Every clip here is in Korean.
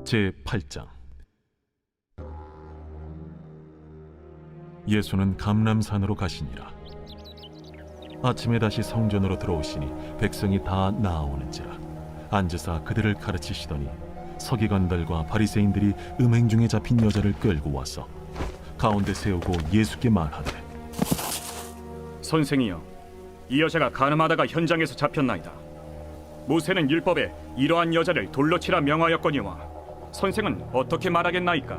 제8장. 예수는 감람산으로 가시니라. 아침에 다시 성전으로 들어오시니 백성이 다 나아오는지라. 앉으사 그들을 가르치시더니 서기관들과 바리새인들이 음행 중에 잡힌 여자를 끌고 와서 가운데 세우고 예수께 말하되, 선생이여, 이 여자가 간음하다가 현장에서 잡혔나이다. 모세는 율법에 이러한 여자를 돌로 치라 명하였거니와 선생은 어떻게 말하겠나이까?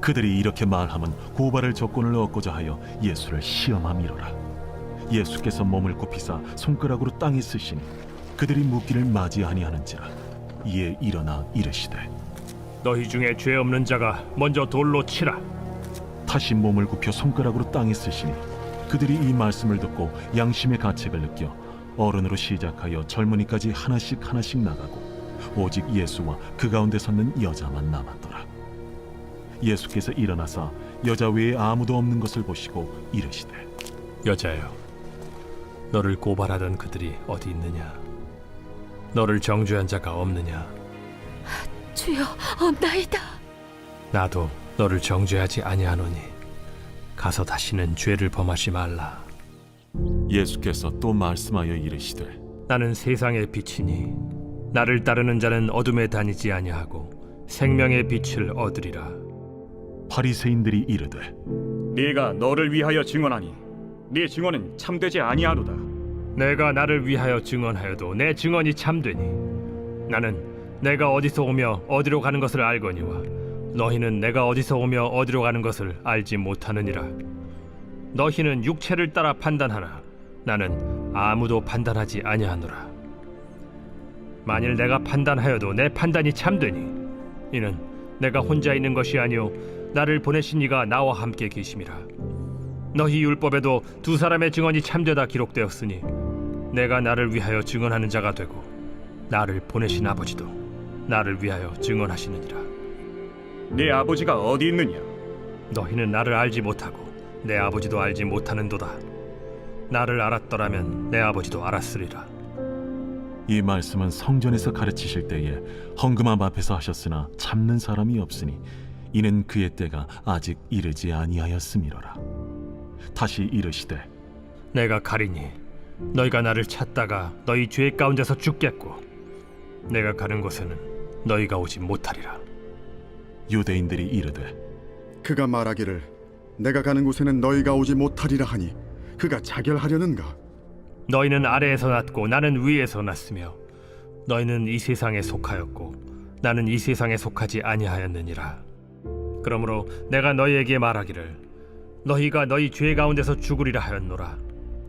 그들이 이렇게 말하면 고발할 조건을 얻고자 하여 예수를 시험함이로라. 예수께서 몸을 굽히사 손가락으로 땅에 쓰시니 그들이 묻기를 맞이 아니하는지라. 이에 일어나 이르시되, 너희 중에 죄 없는 자가 먼저 돌로 치라. 다시 몸을 굽혀 손가락으로 땅에 쓰시니 그들이 이 말씀을 듣고 양심의 가책을 느껴 어른으로 시작하여 젊은이까지 하나씩 나가고 오직 예수와 그 가운데 섰는 여자만 남았더라. 예수께서 일어나사 여자 외에 아무도 없는 것을 보시고 이르시되, 여자여, 너를 고발하던 그들이 어디 있느냐? 너를 정죄한 자가 없느냐? 주여, 없나이다. 나도 너를 정죄하지 아니하노니 가서 다시는 죄를 범하지 말라. 예수께서 또 말씀하여 이르시되, 나는 세상의 빛이니 나를 따르는 자는 어둠에 다니지 아니하고 생명의 빛을 얻으리라. 바리새인들이 이르되, 네가 너를 위하여 증언하니 네 증언은 참되지 아니하로다. 내가 나를 위하여 증언하여도 내 증언이 참되니 나는 내가 어디서 오며 어디로 가는 것을 알거니와 너희는 내가 어디서 오며 어디로 가는 것을 알지 못하느니라. 너희는 육체를 따라 판단하나 나는 아무도 판단하지 아니하노라. 만일 내가 판단하여도 내 판단이 참되니 이는 내가 혼자 있는 것이 아니오 나를 보내신 이가 나와 함께 계심이라. 너희 율법에도 두 사람의 증언이 참되다 기록되었으니 내가 나를 위하여 증언하는 자가 되고 나를 보내신 아버지도 나를 위하여 증언하시느니라. 네 아버지가 어디 있느냐? 너희는 나를 알지 못하고 내 아버지도 알지 못하는도다. 나를 알았더라면 내 아버지도 알았으리라. 이 말씀은 성전에서 가르치실 때에 헌금함 앞에서 하셨으나 참는 사람이 없으니 이는 그의 때가 아직 이르지 아니하였음이로라. 다시 이르시되, 내가 가리니 너희가 나를 찾다가 너희 죄 가운데서 죽겠고 내가 가는 곳에는 너희가 오지 못하리라. 유대인들이 이르되, 그가 말하기를 내가 가는 곳에는 너희가 오지 못하리라 하니 그가 자결하려는가? 너희는 아래에서 났고 나는 위에서 났으며 너희는 이 세상에 속하였고 나는 이 세상에 속하지 아니하였느니라. 그러므로 내가 너희에게 말하기를 너희가 너희 죄 가운데서 죽으리라 하였노라.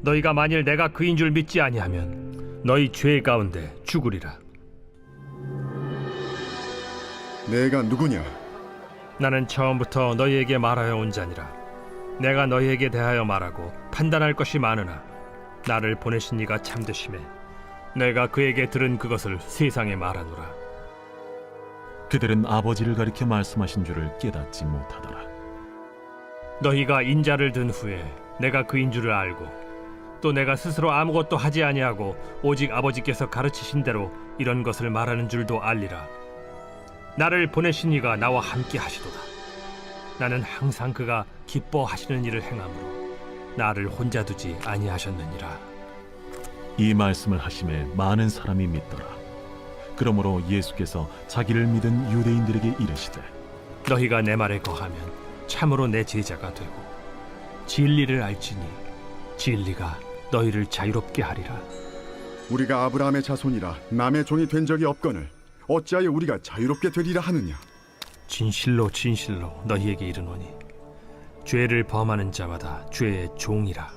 너희가 만일 내가 그인 줄 믿지 아니하면 너희 죄 가운데 죽으리라. 내가 누구냐? 나는 처음부터 너희에게 말하여 온 자니라. 내가 너희에게 대하여 말하고 판단할 것이 많으나 나를 보내신 이가 참되심에 내가 그에게 들은 그것을 세상에 말하노라. 그들은 아버지를 가리켜 말씀하신 줄을 깨닫지 못하더라. 너희가 인자를 든 후에 내가 그인 줄을 알고 또 내가 스스로 아무것도 하지 아니하고 오직 아버지께서 가르치신 대로 이런 것을 말하는 줄도 알리라. 나를 보내신 이가 나와 함께 하시도다. 나는 항상 그가 기뻐하시는 일을 행함으로 나를 혼자 두지 아니하셨느니라. 이 말씀을 하심에 많은 사람이 믿더라. 그러므로 예수께서 자기를 믿은 유대인들에게 이르시되, 너희가 내 말에 거하면 참으로 내 제자가 되고 진리를 알지니 진리가 너희를 자유롭게 하리라. 우리가 아브라함의 자손이라 남의 종이 된 적이 없거늘 어찌하여 우리가 자유롭게 되리라 하느냐? 진실로 진실로 너희에게 이르노니 죄를 범하는 자마다 죄의 종이라.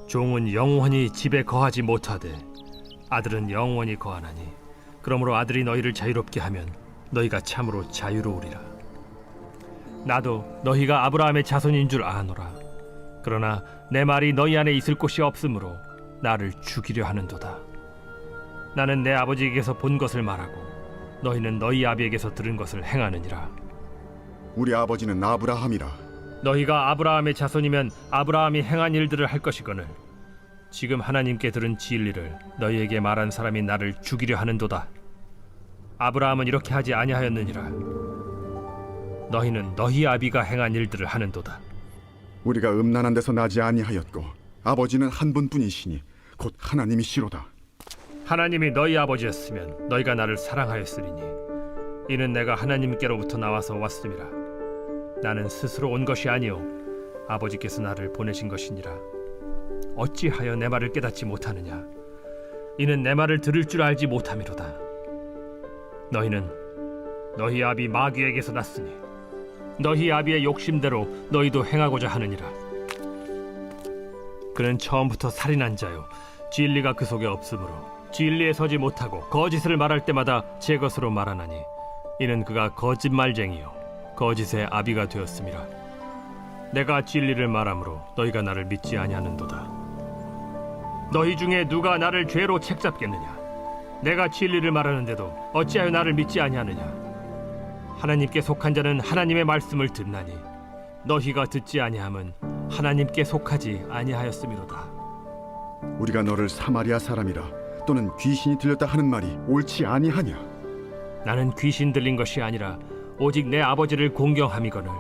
종은 영원히 집에 거하지 못하되 아들은 영원히 거하나니 그러므로 아들이 너희를 자유롭게 하면 너희가 참으로 자유로우리라. 나도 너희가 아브라함의 자손인 줄 아노라. 그러나 내 말이 너희 안에 있을 곳이 없으므로 나를 죽이려 하는도다. 나는 내 아버지에게서 본 것을 말하고 너희는 너희 아비에게서 들은 것을 행하느니라. 우리 아버지는 아브라함이라. 너희가 아브라함의 자손이면 아브라함이 행한 일들을 할 것이거늘 지금 하나님께 들은 진리를 너희에게 말한 사람이 나를 죽이려 하는도다. 아브라함은 이렇게 하지 아니하였느니라. 너희는 너희 아비가 행한 일들을 하는도다. 우리가 음란한 데서 나지 아니하였고 아버지는 한 분뿐이시니 곧 하나님이시로다. 하나님이 너희 아버지였으면 너희가 나를 사랑하였으리니 이는 내가 하나님께로부터 나와서 왔음이라. 나는 스스로 온 것이 아니요 아버지께서 나를 보내신 것이니라. 어찌하여 내 말을 깨닫지 못하느냐? 이는 내 말을 들을 줄 알지 못함이로다. 너희는 너희 아비 마귀에게서 났으니 너희 아비의 욕심대로 너희도 행하고자 하느니라. 그는 처음부터 살인한 자요 진리가 그 속에 없으므로 진리에 서지 못하고 거짓을 말할 때마다 제 것으로 말하나니 이는 그가 거짓말쟁이요 거짓의 아비가 되었음이라. 내가 진리를 말하므로 너희가 나를 믿지 아니하는도다. 너희 중에 누가 나를 죄로 책잡겠느냐? 내가 진리를 말하는데도 어찌하여 나를 믿지 아니하느냐? 하나님께 속한 자는 하나님의 말씀을 듣나니 너희가 듣지 아니함은 하나님께 속하지 아니하였음이로다. 우리가 너를 사마리아 사람이라 또는 귀신이 들렸다 하는 말이 옳지 아니하냐? 나는 귀신 들린 것이 아니라 오직 내 아버지를 공경함이거늘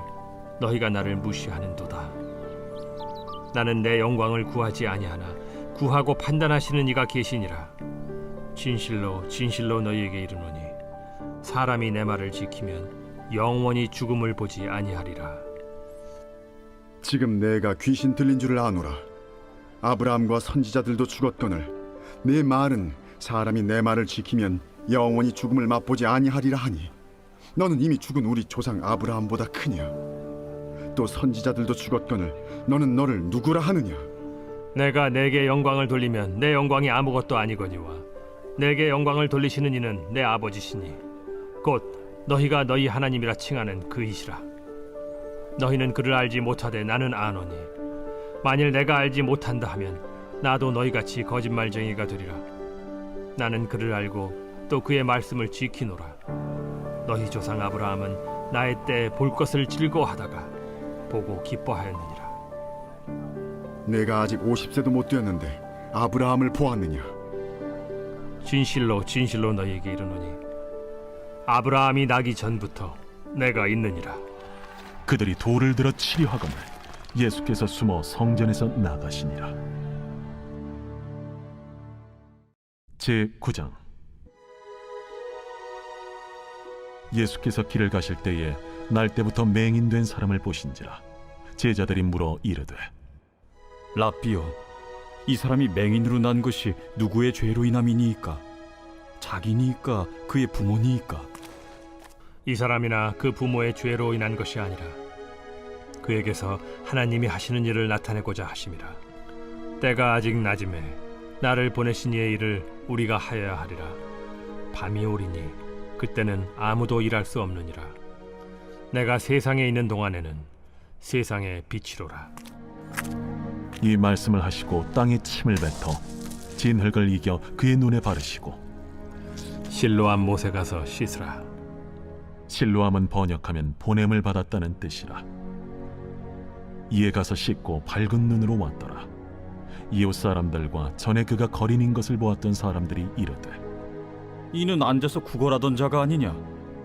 너희가 나를 무시하는도다. 나는 내 영광을 구하지 아니하나 구하고 판단하시는 이가 계시니라. 진실로 진실로 너희에게 이르노니 사람이 내 말을 지키면 영원히 죽음을 보지 아니하리라. 지금 내가 귀신 들린 줄을 아노라. 아브라함과 선지자들도 죽었거늘 내 말은 사람이 내 말을 지키면 영원히 죽음을 맛보지 아니하리라 하니 너는 이미 죽은 우리 조상 아브라함보다 크냐? 또 선지자들도 죽었거늘 너는 너를 누구라 하느냐? 내가 내게 영광을 돌리면 내 영광이 아무것도 아니거니와 내게 영광을 돌리시는 이는 내 아버지시니 곧 너희가 너희 하나님이라 칭하는 그이시라. 너희는 그를 알지 못하되 나는 아노니 만일 내가 알지 못한다 하면 나도 너희같이 거짓말쟁이가 되리라. 나는 그를 알고 또 그의 말씀을 지키노라. 너희 조상 아브라함은 나의 때에 볼 것을 즐거워하다가 보고 기뻐하였느니라. 내가 아직 50세도 못 되었는데 아브라함을 보았느냐? 진실로 진실로 너희에게 이르노니 아브라함이 나기 전부터 내가 있느니라. 그들이 돌을 들어 치려 하거늘 예수께서 숨어 성전에서 나가시니라. 제9장. 예수께서 길을 가실 때에 날 때부터 맹인된 사람을 보신지라. 제자들이 물어 이르되 랍비여, 이 사람이 맹인으로 난 것이 누구의 죄로 인함이니이까? 자기니이까 그의 부모니이까? 이 사람이나 그 부모의 죄로 인한 것이 아니라 그에게서 하나님이 하시는 일을 나타내고자 하심이라. 때가 아직 낮음에 나를 보내신 이의 일을 우리가 하여야 하리라. 밤이 오리니 그때는 아무도 일할 수 없느니라. 내가 세상에 있는 동안에는 세상의 빛이로라. 이 말씀을 하시고 땅에 침을 뱉어 진흙을 이겨 그의 눈에 바르시고 실로암 못에 가서 씻으라. 실로암은 번역하면 보냄을 받았다는 뜻이라. 이에 가서 씻고 밝은 눈으로 왔더라. 이웃 사람들과 전에 그가 거린인 것을 보았던 사람들이 이르되 이는 앉아서 구걸하던 자가 아니냐?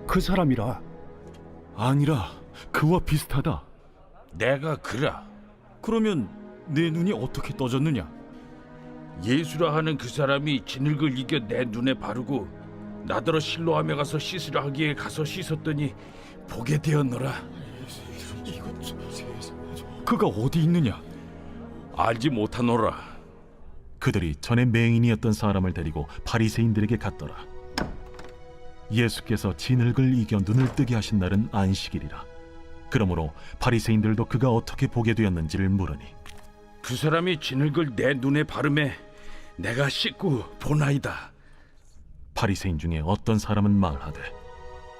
그 사람이라. 아니라 그와 비슷하다. 내가 그라. 그러면 내 눈이 어떻게 떠졌느냐? 예수라 하는 그 사람이 진흙을 이겨 내 눈에 바르고 나더러 실로암에 가서 씻으라 하기에 가서 씻었더니 보게 되었노라. 그가 어디 있느냐? 알지 못하노라. 그들이 전에 맹인이었던 사람을 데리고 바리새인들에게 갔더라. 예수께서 진흙을 이겨 눈을 뜨게 하신 날은 안식일이라. 그러므로 바리새인들도 그가 어떻게 보게 되었는지를 물으니 그 사람이 진흙을 내 눈에 바르매 내가 씻고 보나이다. 바리새인 중에 어떤 사람은 말하되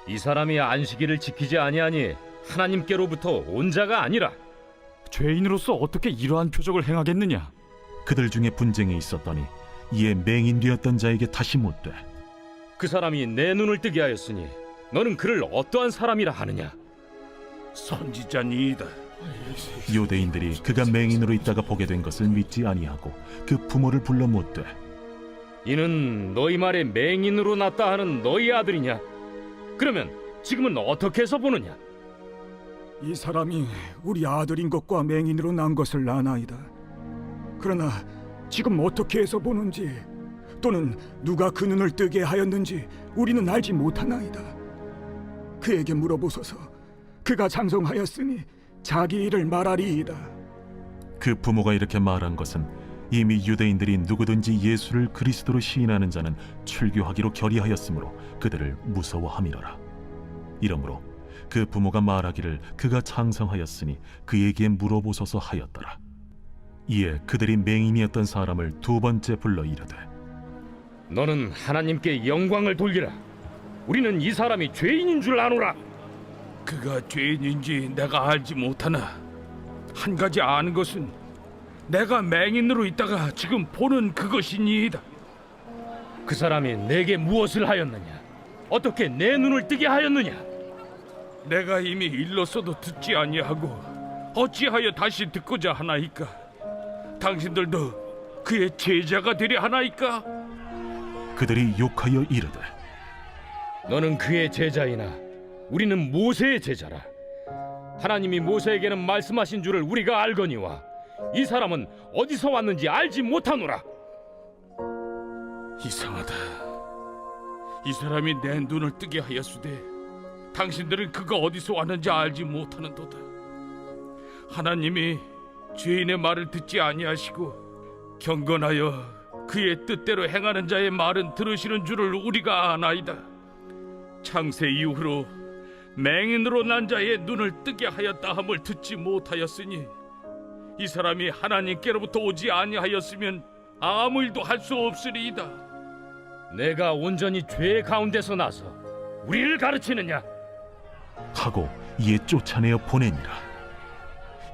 이 사람이 안식일을 지키지 아니하니 하나님께로부터 온 자가 아니라. 죄인으로서 어떻게 이러한 표적을 행하겠느냐? 그들 중에 분쟁이 있었더니 이에 맹인 되었던 자에게 다시 묻되 그 사람이 내 눈을 뜨게 하였으니 너는 그를 어떠한 사람이라 하느냐? 선지자니이다. 유대인들이 그가 맹인으로 있다가 보게 된 것을 믿지 아니하고 그 부모를 불러 묻되 이는 너희 말에 맹인으로 났다 하는 너희 아들이냐? 그러면 지금은 어떻게 해서 보느냐? 이 사람이 우리 아들인 것과 맹인으로 난 것을 아나이다. 그러나 지금 어떻게 해서 보는지 또는 누가 그 눈을 뜨게 하였는지 우리는 알지 못하나이다. 그에게 물어보소서. 그가 장성하였으니 자기 일을 말하리이다. 그 부모가 이렇게 말한 것은 이미 유대인들이 누구든지 예수를 그리스도로 시인하는 자는 출교하기로 결의하였으므로 그들을 무서워함이로라. 이러므로 그 부모가 말하기를 그가 장성하였으니 그에게 물어보소서 하였더라. 이에 그들이 맹인이었던 사람을 두 번째 불러 이르되 너는 하나님께 영광을 돌리라. 우리는 이 사람이 죄인인 줄 아노라. 그가 죄인인지 내가 알지 못하나 한 가지 아는 것은 내가 맹인으로 있다가 지금 보는 그것이니이다. 그 사람이 내게 무엇을 하였느냐? 어떻게 내 눈을 뜨게 하였느냐? 내가 이미 일렀어도 듣지 아니하고 어찌하여 다시 듣고자 하나이까? 당신들도 그의 제자가 되려 하나이까? 그들이 욕하여 이르되 너는 그의 제자이나 우리는 모세의 제자라. 하나님이 모세에게는 말씀하신 줄을 우리가 알거니와 이 사람은 어디서 왔는지 알지 못하노라. 이상하다. 이 사람이 내 눈을 뜨게 하였으되 당신들은 그가 어디서 왔는지 알지 못하는도다. 하나님이 죄인의 말을 듣지 아니하시고 경건하여 그의 뜻대로 행하는 자의 말은 들으시는 줄을 우리가 아나이다. 창세 이후로 맹인으로 난 자의 눈을 뜨게 하였다 함을 듣지 못하였으니 이 사람이 하나님께로부터 오지 아니하였으면 아무 일도 할 수 없으리이다. 내가 온전히 죄 가운데서 나서 우리를 가르치느냐? 하고 이에 쫓아내어 보내니라.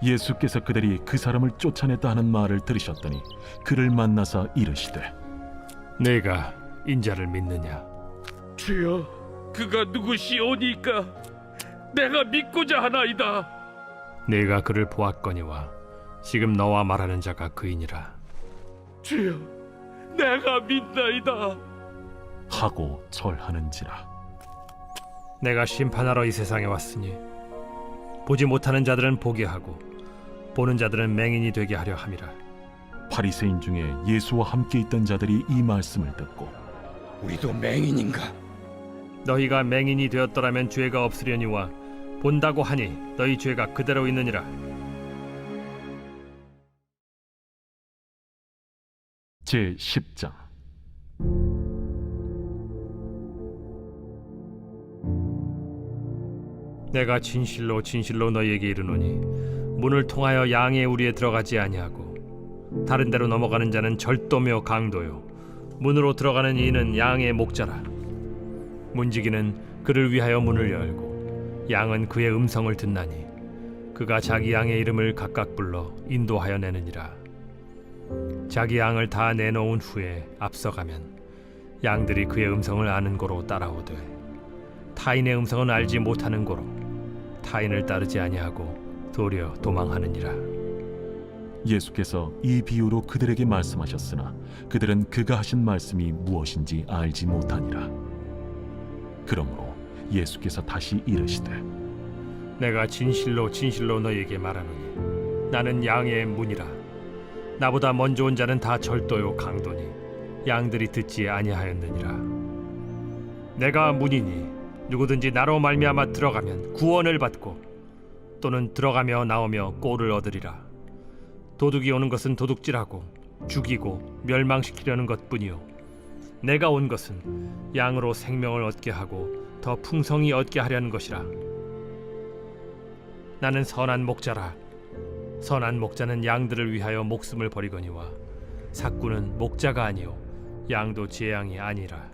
예수께서 그들이 그 사람을 쫓아냈다 하는 말을 들으셨더니 그를 만나사 이르시되 내가 인자를 믿느냐? 주여, 그가 누구시오니까 내가 믿고자 하나이다. 내가 그를 보았거니와 지금 너와 말하는 자가 그이니라. 주여, 내가 믿나이다. 하고 절하는지라. 내가 심판하러 이 세상에 왔으니 보지 못하는 자들은 보게 하고 보는 자들은 맹인이 되게 하려 함이라. 바리새인 중에 예수와 함께 있던 자들이 이 말씀을 듣고 우리도 맹인인가? 너희가 맹인이 되었더라면 죄가 없으려니와 본다고 하니 너희 죄가 그대로 있느니라. 제 10장. 내가 진실로 진실로 너희에게 이르노니 문을 통하여 양의 우리에 들어가지 아니하고 다른 데로 넘어가는 자는 절도며 강도요 문으로 들어가는 이는 양의 목자라. 문지기는 그를 위하여 문을 열고 양은 그의 음성을 듣나니 그가 자기 양의 이름을 각각 불러 인도하여 내느니라. 자기 양을 다 내놓은 후에 앞서가면 양들이 그의 음성을 아는 고로 따라오되 타인의 음성은 알지 못하는 고로 타인을 따르지 아니하고 도리어 도망하느니라. 예수께서 이 비유로 그들에게 말씀하셨으나 그들은 그가 하신 말씀이 무엇인지 알지 못하니라. 그러므로 예수께서 다시 이르시되 내가 진실로 진실로 너희에게 말하노니 나는 양의 문이라. 나보다 먼저 온 자는 다 절도요 강도니 양들이 듣지 아니하였느니라. 내가 문이니 누구든지 나로 말미암아 들어가면 구원을 받고 또는 들어가며 나오며 꼴을 얻으리라. 도둑이 오는 것은 도둑질하고 죽이고 멸망시키려는 것뿐이요 내가 온 것은 양으로 생명을 얻게 하고 더 풍성히 얻게 하려는 것이라. 나는 선한 목자라. 선한 목자는 양들을 위하여 목숨을 버리거니와 삭구는 목자가 아니요 양도 제 양이 아니라.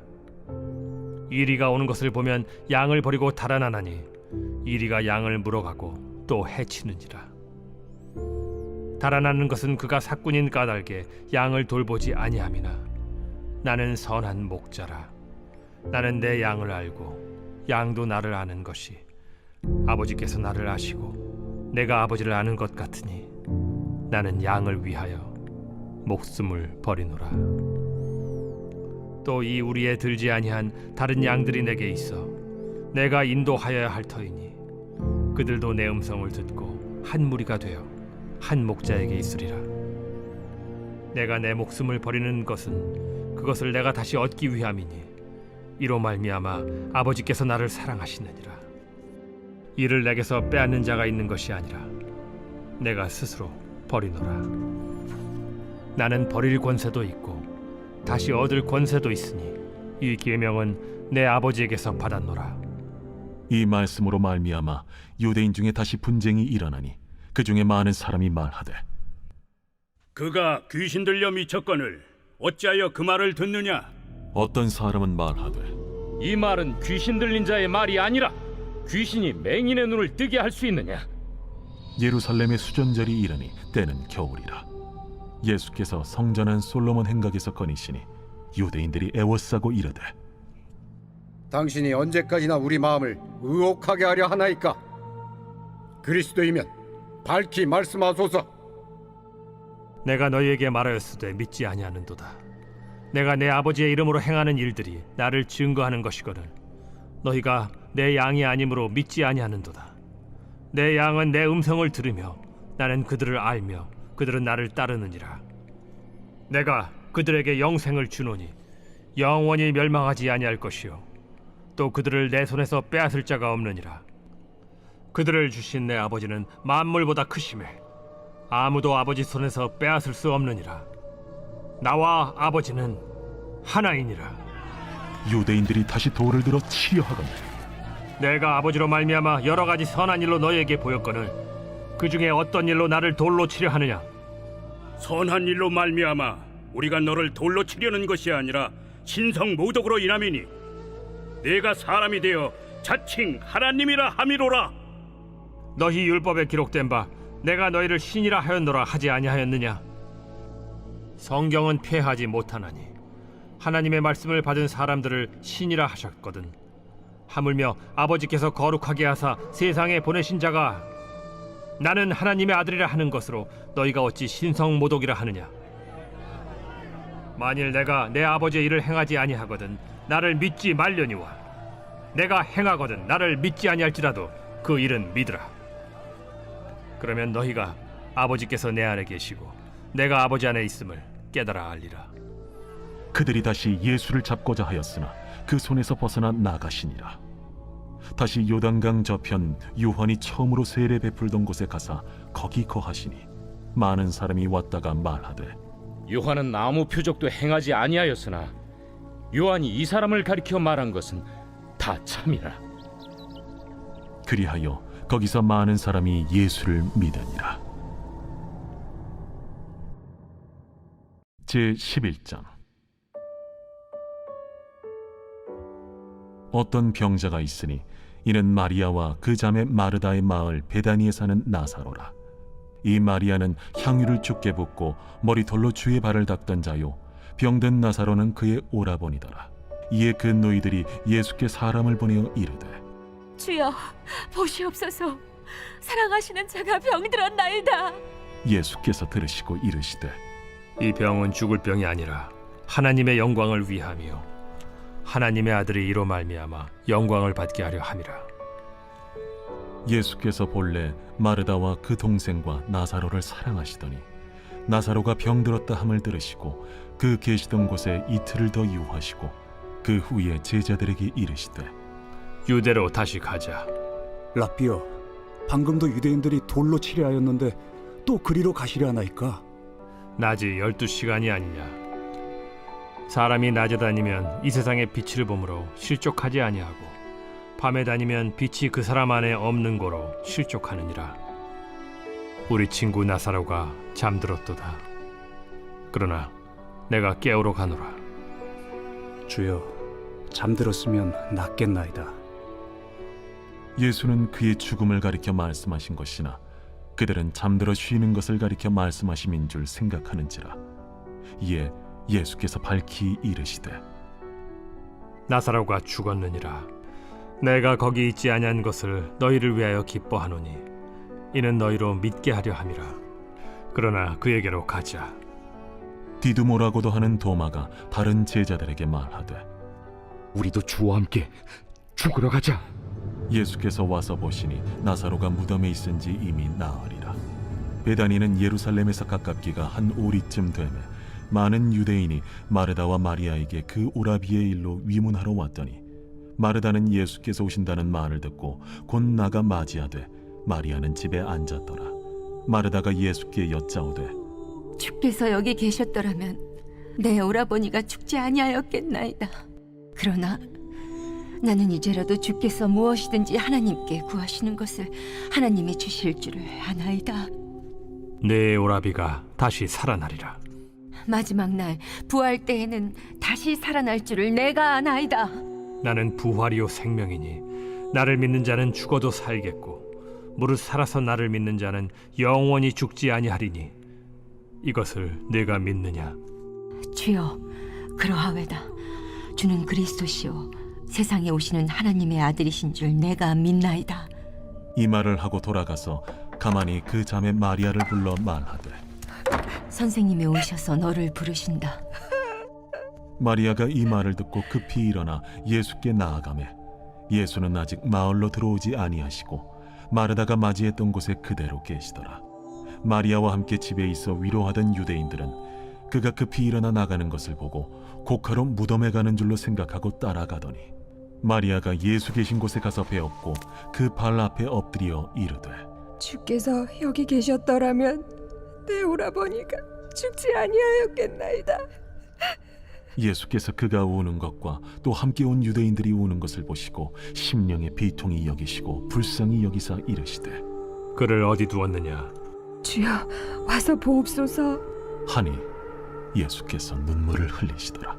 이리가 오는 것을 보면 양을 버리고 달아나나니 이리가 양을 물어가고 또 해치는지라. 달아나는 것은 그가 삭군인 까닭에 양을 돌보지 아니함이나 나는 선한 목자라. 나는 내 양을 알고 양도 나를 아는 것이 아버지께서 나를 아시고 내가 아버지를 아는 것 같으니 나는 양을 위하여 목숨을 버리노라. 또 이 우리에 들지 아니한 다른 양들이 내게 있어 내가 인도하여야 할 터이니 그들도 내 음성을 듣고 한 무리가 되어 한 목자에게 있으리라. 내가 내 목숨을 버리는 것은 그것을 내가 다시 얻기 위함이니 이로 말미암아 아버지께서 나를 사랑하시느니라. 이를 내게서 빼앗는 자가 있는 것이 아니라 내가 스스로 버리노라. 나는 버릴 권세도 있고 다시 얻을 권세도 있으니 이 계명은 내 아버지에게서 받았노라. 이 말씀으로 말미암아 유대인 중에 다시 분쟁이 일어나니 그 중에 많은 사람이 말하되 그가 귀신 들려 미쳤거늘 어찌하여 그 말을 듣느냐? 어떤 사람은 말하되 이 말은 귀신 들린 자의 말이 아니라 귀신이 맹인의 눈을 뜨게 할 수 있느냐? 예루살렘의 수전절이 이르니 때는 겨울이라. 예수께서 성전한 솔로몬 행각에서 거니시니 유대인들이 애워싸고 이르되 당신이 언제까지나 우리 마음을 의혹하게 하려 하나이까? 그리스도이면 밝히 말씀하소서. 내가 너희에게 말하였으되 믿지 아니하는도다. 내가 내 아버지의 이름으로 행하는 일들이 나를 증거하는 것이거늘 너희가 내 양이 아니므로 믿지 아니하는도다. 내 양은 내 음성을 들으며 나는 그들을 알며 그들은 나를 따르느니라. 내가 그들에게 영생을 주노니 영원히 멸망하지 아니할 것이요 또 그들을 내 손에서 빼앗을 자가 없느니라. 그들을 주신 내 아버지는 만물보다 크심에 아무도 아버지 손에서 빼앗을 수 없느니라. 나와 아버지는 하나이니라. 유대인들이 다시 돌을 들어 치려 하거늘 내가 아버지로 말미암아 여러 가지 선한 일로 너희에게 보였거늘 그 중에 어떤 일로 나를 돌로 치려 하느냐? 선한 일로 말미암아 우리가 너를 돌로 치려는 것이 아니라 신성 모독으로 인함이니 내가 사람이 되어 자칭 하나님이라 함이로라. 너희 율법에 기록된 바 내가 너희를 신이라 하였노라 하지 아니하였느냐? 성경은 폐하지 못하나니 하나님의 말씀을 받은 사람들을 신이라 하셨거든. 하물며 아버지께서 거룩하게 하사 세상에 보내신 자가 나는 하나님의 아들이라 하는 것으로 너희가 어찌 신성 모독이라 하느냐? 만일 내가 내 아버지의 일을 행하지 아니하거든 나를 믿지 말려니와 내가 행하거든 나를 믿지 아니할지라도 그 일은 믿으라. 그러면 너희가 아버지께서 내 안에 계시고 내가 아버지 안에 있음을 깨달아 알리라. 그들이 다시 예수를 잡고자 하였으나 그 손에서 벗어나 나가시니라. 다시 요단강 저편 요한이 처음으로 세례 베풀던 곳에 가사 거기 거하시니 많은 사람이 왔다가 말하되 요한은 아무 표적도 행하지 아니하였으나 요한이 이 사람을 가리켜 말한 것은 다 참이라. 그리하여 거기서 많은 사람이 예수를 믿으니라. 제11장. 어떤 병자가 있으니 이는 마리아와 그 자매 마르다의 마을 베다니에 사는 나사로라. 이 마리아는 향유를 죽게 붓고 머리털로 주의 발을 닦던 자요 병든 나사로는 그의 오라버니더라. 이에 그 노이들이 예수께 사람을 보내어 이르되 주여 보시옵소서 사랑하시는 자가 병들었나이다. 예수께서 들으시고 이르시되 이 병은 죽을 병이 아니라 하나님의 영광을 위함이요 하나님의 아들이 이로 말미암아 영광을 받게 하려 함이라. 예수께서 본래 마르다와 그 동생과 나사로를 사랑하시더니 나사로가 병들었다 함을 들으시고 그 계시던 곳에 이틀을 더 유하시고 그 후에 제자들에게 이르시되 유대로 다시 가자. 라삐여, 방금도 유대인들이 돌로 치려 하였는데 또 그리로 가시려 하나이까? 낮이 12시간이 아니냐? 사람이 낮에 다니면 이 세상의 빛을 보므로 실족하지 아니하고 밤에 다니면 빛이 그 사람 안에 없는 고로 실족하느니라. 우리 친구 나사로가 잠들었도다. 그러나 내가 깨우러 가노라. 주여, 잠들었으면 낫겠나이다. 예수는 그의 죽음을 가리켜 말씀하신 것이나 그들은 잠들어 쉬는 것을 가리켜 말씀하심인 줄 생각하는지라. 이에 예수께서 밝히 이르시되 나사로가 죽었느니라. 내가 거기 있지 아니한 것을 너희를 위하여 기뻐하노니 이는 너희로 믿게 하려 함이라. 그러나 그에게로 가자. 디두모라고도 하는 도마가 다른 제자들에게 말하되 우리도 주와 함께 죽으러 가자. 예수께서 와서 보시니 나사로가 무덤에 있은지 이미 나으리라. 베다니는 예루살렘에서 가깝기가 한 오리쯤 되매 많은 유대인이 마르다와 마리아에게 그 오라비의 일로 위문하러 왔더니 마르다는 예수께서 오신다는 말을 듣고 곧 나가 맞이하되 마리아는 집에 앉았더라. 마르다가 예수께 여짜오되 주께서 여기 계셨더라면 내 오라버니가 죽지 아니하였겠나이다. 그러나 나는 이제라도 주께서 무엇이든지 하나님께 구하시는 것을 하나님이 주실 줄을 아나이다. 내 오라비가 다시 살아나리라. 마지막 날 부활 때에는 다시 살아날 줄을 내가 아나이다. 나는 부활이요 생명이니 나를 믿는 자는 죽어도 살겠고 무릇 살아서 나를 믿는 자는 영원히 죽지 아니하리니 이것을 내가 믿느냐? 주여, 그러하외다. 주는 그리스도시요 세상에 오시는 하나님의 아들이신 줄 내가 믿나이다. 이 말을 하고 돌아가서 가만히 그 자매 마리아를 불러 말하되 선생님이 오셔서 너를 부르신다. 마리아가 이 말을 듣고 급히 일어나 예수께 나아가매 예수는 아직 마을로 들어오지 아니하시고 마르다가 맞이했던 곳에 그대로 계시더라. 마리아와 함께 집에 있어 위로하던 유대인들은 그가 급히 일어나 나가는 것을 보고 곡하러 무덤에 가는 줄로 생각하고 따라가더니 마리아가 예수 계신 곳에 가서 배웠고 그 발 앞에 엎드려 이르되 주께서 여기 계셨더라면 내 오라버니가 죽지 아니하였겠나이다. 예수께서 그가 우는 것과 또 함께 온 유대인들이 우는 것을 보시고 심령의 비통이 여기시고 불쌍히 여기사 이르시되 그를 어디 두었느냐? 주여, 와서 보옵소서. 하니 예수께서 눈물을 흘리시더라.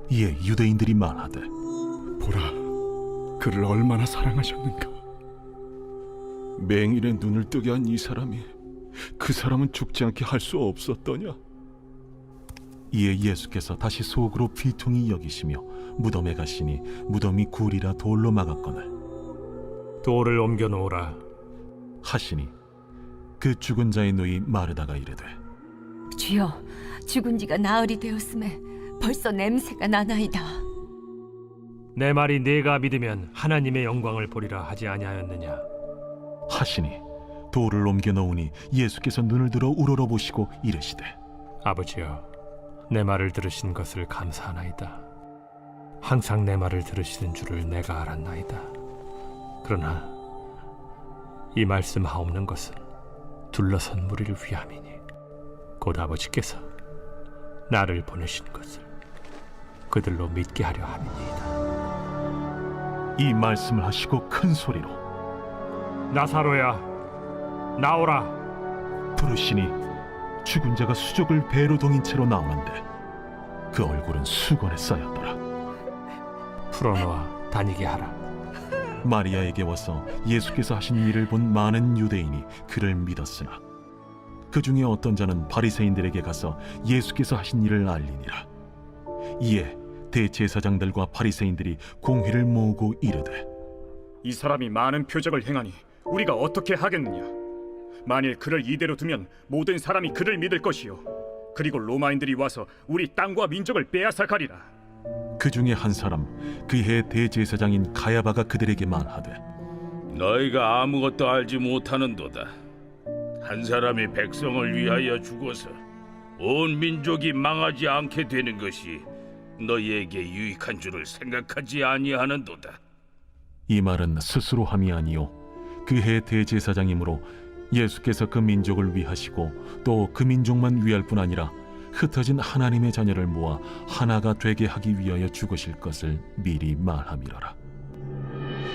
이에 유대인들이 말하되 보라, 그를 얼마나 사랑하셨는가. 맹인의 눈을 뜨게 한 이 사람이 그 사람은 죽지 않게 할 수 없었더냐? 이에 예수께서 다시 속으로 비통히 여기시며 무덤에 가시니 무덤이 굴이라 돌로 막았거늘 돌을 옮겨 놓으라 하시니 그 죽은 자의 누이 마르다가 이르되 주여, 죽은 지가 나흘이 되었음에 벌써 냄새가 나나이다. 내 말이 네가 믿으면 하나님의 영광을 보리라 하지 아니하였느냐? 하시니 돌을 옮겨 놓으니 예수께서 눈을 들어 우러러보시고 이르시되 아버지여, 내 말을 들으신 것을 감사하나이다. 항상 내 말을 들으시는 줄을 내가 알았나이다. 그러나 이 말씀하옵는 것은 둘러선 무리를 위함이니 곧 아버지께서 나를 보내신 것을 그들로 믿게 하려 함이니이다. 이 말씀을 하시고 큰 소리로 나사로야, 나오라. 부르시니 죽은 자가 수족을 배로 동인 채로 나오는데 그 얼굴은 수건에 쌓였더라. 풀어놓아 다니게 하라. 마리아에게 와서 예수께서 하신 일을 본 많은 유대인이 그를 믿었으나 그 중에 어떤 자는 바리새인들에게 가서 예수께서 하신 일을 알리니라. 이에 대제사장들과 바리새인들이 공회를 모으고 이르되 이 사람이 많은 표적을 행하니 우리가 어떻게 하겠느냐? 만일 그를 이대로 두면 모든 사람이 그를 믿을 것이요 그리고 로마인들이 와서 우리 땅과 민족을 빼앗아 가리라. 그 중에 한 사람 그해 대제사장인 가야바가 그들에게 말하되 너희가 아무것도 알지 못하는도다. 한 사람이 백성을 위하여 죽어서 온 민족이 망하지 않게 되는 것이 너희에게 유익한 줄을 생각하지 아니하는도다. 이 말은 스스로 함이 아니요 그해 대제사장이므로 예수께서 그 민족을 위하시고 또 그 민족만 위할 뿐 아니라 흩어진 하나님의 자녀를 모아 하나가 되게 하기 위하여 죽으실 것을 미리 말함이로라.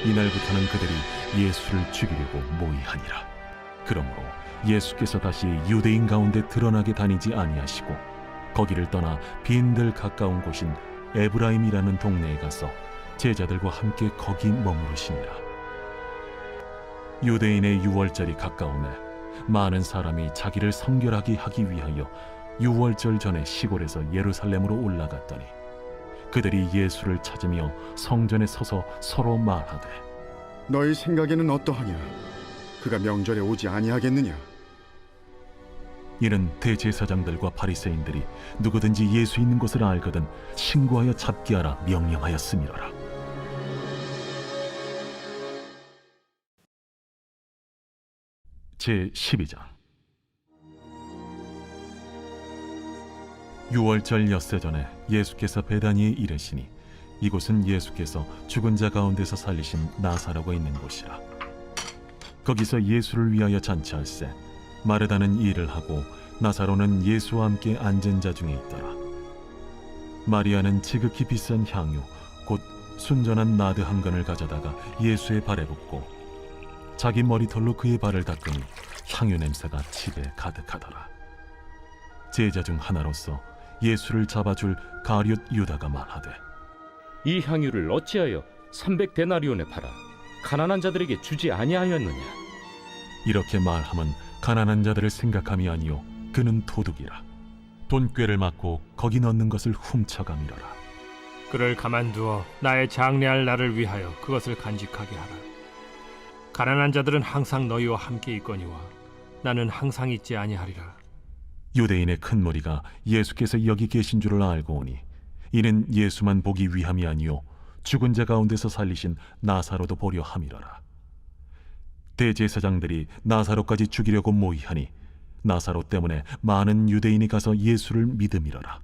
이날부터는 그들이 예수를 죽이려고 모의하니라. 그러므로 예수께서 다시 유대인 가운데 드러나게 다니지 아니하시고 거기를 떠나 빈들 가까운 곳인 에브라임이라는 동네에 가서 제자들과 함께 거기 머무르시니라. 유대인의 유월절이 가까우매 많은 사람이 자기를 성결하게 하기 위하여 유월절 전에 시골에서 예루살렘으로 올라갔더니 그들이 예수를 찾으며 성전에 서서 서로 말하되 너희 생각에는 어떠하냐? 그가 명절에 오지 아니하겠느냐? 이는 대제사장들과 바리새인들이 누구든지 예수 있는 곳을 알거든 신고하여 잡게 하라 명령하였음이로라. 제 12장. 유월절 엿새 전에 예수께서 베다니에 이르시니 이곳은 예수께서 죽은 자 가운데서 살리신 나사로가 있는 곳이라. 거기서 예수를 위하여 잔치할세 마르다는 일을 하고 나사로는 예수와 함께 앉은 자 중에 있더라. 마리아는 지극히 비싼 향유 곧 순전한 나드 한 건을 가져다가 예수의 발에 붓고 자기 머리털로 그의 발을 닦으니 향유 냄새가 집에 가득하더라. 제자 중 하나로서 예수를 잡아줄 가룟 유다가 말하되 이 향유를 어찌하여 300데나리온에 팔아 가난한 자들에게 주지 아니하였느냐? 이렇게 말함은 가난한 자들을 생각함이 아니요 그는 도둑이라. 돈꾀를 맞고 거기 넣는 것을 훔쳐가미러라. 그를 가만두어 나의 장래할 날을 위하여 그것을 간직하게 하라. 가난한 자들은 항상 너희와 함께 있거니와 나는 항상 있지 아니하리라. 유대인의 큰 무리가 예수께서 여기 계신 줄을 알고 오니 이는 예수만 보기 위함이 아니요 죽은 자 가운데서 살리신 나사로도 보려 함이로라. 대제사장들이 나사로까지 죽이려고 모의하니 나사로 때문에 많은 유대인이 가서 예수를 믿음이로라.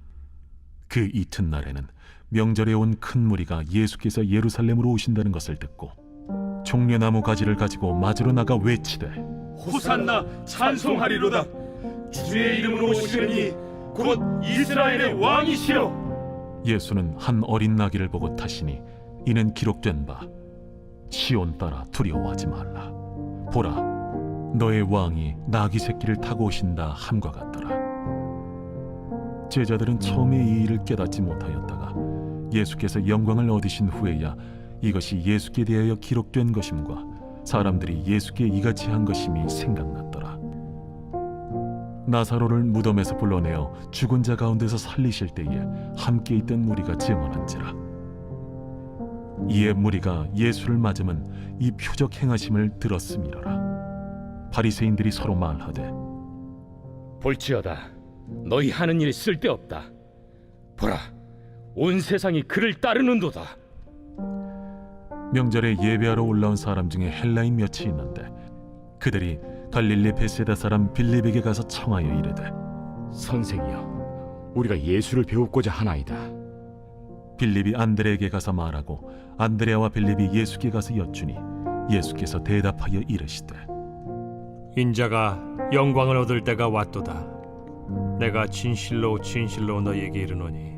그 이튿날에는 명절에 온 큰 무리가 예수께서 예루살렘으로 오신다는 것을 듣고 종려나무 가지를 가지고 맞으러 나가 외치되 호산나 찬송하리로다. 주의 이름으로 오시느니 곧 이스라엘의 왕이시여. 예수는 한 어린 나귀를 보고 타시니 이는 기록된 바 시온 따라 두려워하지 말라. 보라, 너의 왕이 나귀 새끼를 타고 오신다 함과 같더라. 제자들은 처음에 이 일을 깨닫지 못하였다가 예수께서 영광을 얻으신 후에야 이것이 예수께 대하여 기록된 것임과 사람들이 예수께 이같이 한 것임이 생각났더라. 나사로를 무덤에서 불러내어 죽은 자 가운데서 살리실 때에 함께 있던 무리가 증언한지라. 이에 무리가 예수를 맞으면 이 표적 행하심을 들었음이로라. 바리새인들이 서로 말하되 볼지어다, 너희 하는 일이 쓸데없다. 보라, 온 세상이 그를 따르는도다. 명절에 예배하러 올라온 사람 중에 헬라인 몇이 있는데 그들이 갈릴리 베세다 사람 빌립에게 가서 청하여 이르되 선생이여, 우리가 예수를 배우고자 하나이다. 빌립이 안드레에게 가서 말하고 안드레와 빌립이 예수께 가서 여쭈니 예수께서 대답하여 이르시되 인자가 영광을 얻을 때가 왔도다. 내가 진실로 진실로 너희에게 이르노니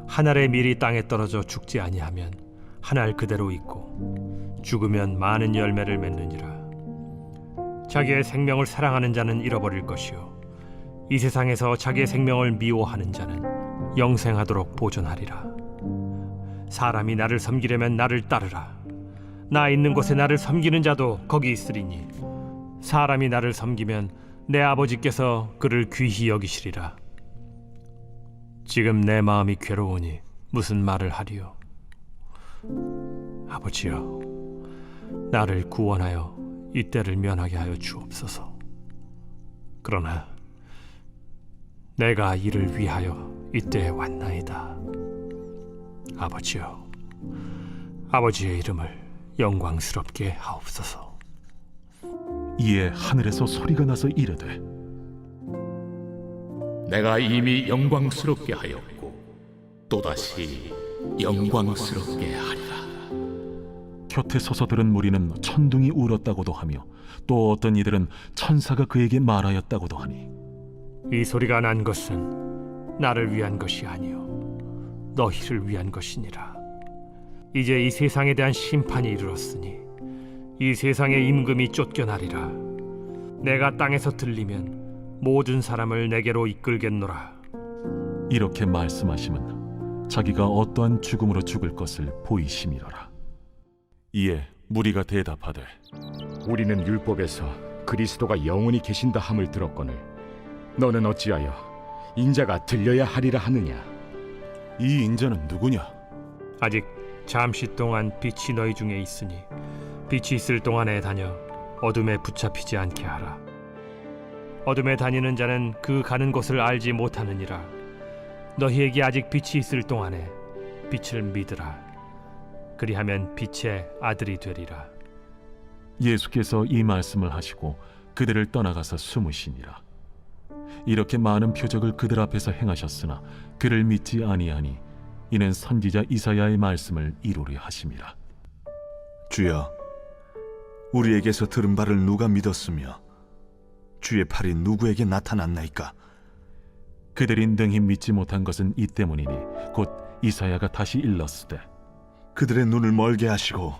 한 알의 밀이 땅에 떨어져 죽지 아니하면 한 알 그대로 있고 죽으면 많은 열매를 맺느니라. 자기의 생명을 사랑하는 자는 잃어버릴 것이요 이 세상에서 자기의 생명을 미워하는 자는 영생하도록 보존하리라. 사람이 나를 섬기려면 나를 따르라. 나 있는 곳에 나를 섬기는 자도 거기 있으리니 사람이 나를 섬기면 내 아버지께서 그를 귀히 여기시리라. 지금 내 마음이 괴로우니 무슨 말을 하리요? 아버지여, 나를 구원하여 이 때를 면하게 하여 주옵소서. 그러나 내가 이를 위하여 이때에 왔나이다. 아버지여, 아버지의 이름을 영광스럽게 하옵소서. 이에 하늘에서 소리가 나서 이르되 내가 이미 영광스럽게 하였고 또다시 영광스럽게 하리라. 곁에 서서 들은 무리는 천둥이 울었다고도 하며 또 어떤 이들은 천사가 그에게 말하였다고도 하니 이 소리가 난 것은 나를 위한 것이 아니요 너희를 위한 것이니라. 이제 이 세상에 대한 심판이 이르렀으니 이 세상의 임금이 쫓겨나리라. 내가 땅에서 들리면 모든 사람을 내게로 이끌겠노라. 이렇게 말씀하심은 자기가 어떠한 죽음으로 죽을 것을 보이심이로라. 이에 무리가 대답하되 우리는 율법에서 그리스도가 영원히 계신다 함을 들었거늘 너는 어찌하여 인자가 들려야 하리라 하느냐? 이 인자는 누구냐? 아직 잠시 동안 빛이 너희 중에 있으니 빛이 있을 동안에 다녀 어둠에 붙잡히지 않게 하라. 어둠에 다니는 자는 그 가는 곳을 알지 못하느니라. 너희에게 아직 빛이 있을 동안에 빛을 믿으라. 그리하면 빛의 아들이 되리라. 예수께서 이 말씀을 하시고 그들을 떠나가서 숨으시니라. 이렇게 많은 표적을 그들 앞에서 행하셨으나 그를 믿지 아니하니 이는 선지자 이사야의 말씀을 이루려 하심이라. 주여, 우리에게서 들은 바를 누가 믿었으며 주의 팔이 누구에게 나타났나이까? 그들이 능히 믿지 못한 것은 이 때문이니 곧 이사야가 다시 일렀으되 그들의 눈을 멀게 하시고